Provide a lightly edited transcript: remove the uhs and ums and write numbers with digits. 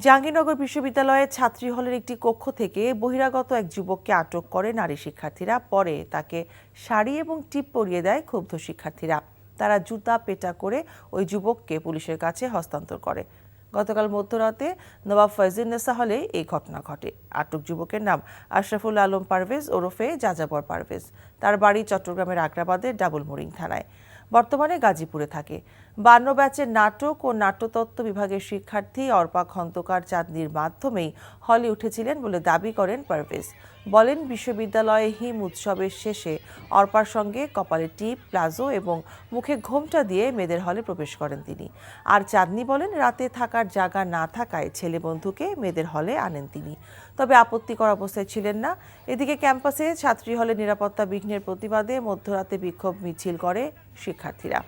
জাহাঙ্গীরনগর বিশ্ববিদ্যালয়ের ছাত্রী হলের একটি কক্ষ থেকে বহিরাগত এক যুবককে আটক করে নারী শিক্ষার্থীরা। পরে তাকে শাড়ি এবং টিপ পরিয়ে দেয় ক্ষুব্ধ শিক্ষার্থীরা। তারা জুতা পেটা করে ওই যুবককে পুলিশের কাছে হস্তান্তর করে। গতকাল মধ্যরাতে নবাব ফয়জুন্নেসা হলে এই ঘটনা ঘটে। আটক যুবকের নাম আশরাফুল আলম পারভেজ ওরফে যাযাবর পারভেজ। তার বাড়ি চট্টগ্রামের আগ্রাবাদের ডাবল মোরিং থানায়। বর্তমানে গাজীপুরে থাকে। 52 ব্যাচের নাটক ও নাট্যতত্ত্ব বিভাগের শিক্ষার্থী অর্পা খন্দকার চাঁদনির মাধ্যমেই হলে উঠেছিলেন বলে দাবি করেন পারভেজ। বলেন, বিশ্ববিদ্যালয়ে হিম উৎসবের শেষে অর্পার সঙ্গে কপালে টিপ, প্লাজো এবং মুখে ঘোমটা দিয়ে মেয়েদের হলে প্রবেশ করেন তিনি। আর চাঁদনি বলেন, রাতে থাকার জায়গা না থাকায় ছেলে বন্ধুকে মেয়েদের হলে আনেন তিনি, তবে আপত্তিকর অবস্থায় ছিলেন না। এদিকে ক্যাম্পাসে ছাত্রী হলে নিরাপত্তা বিঘ্নের প্রতিবাদে মধ্যরাতে বিক্ষোভ মিছিল করে শিক্ষার্থীরা।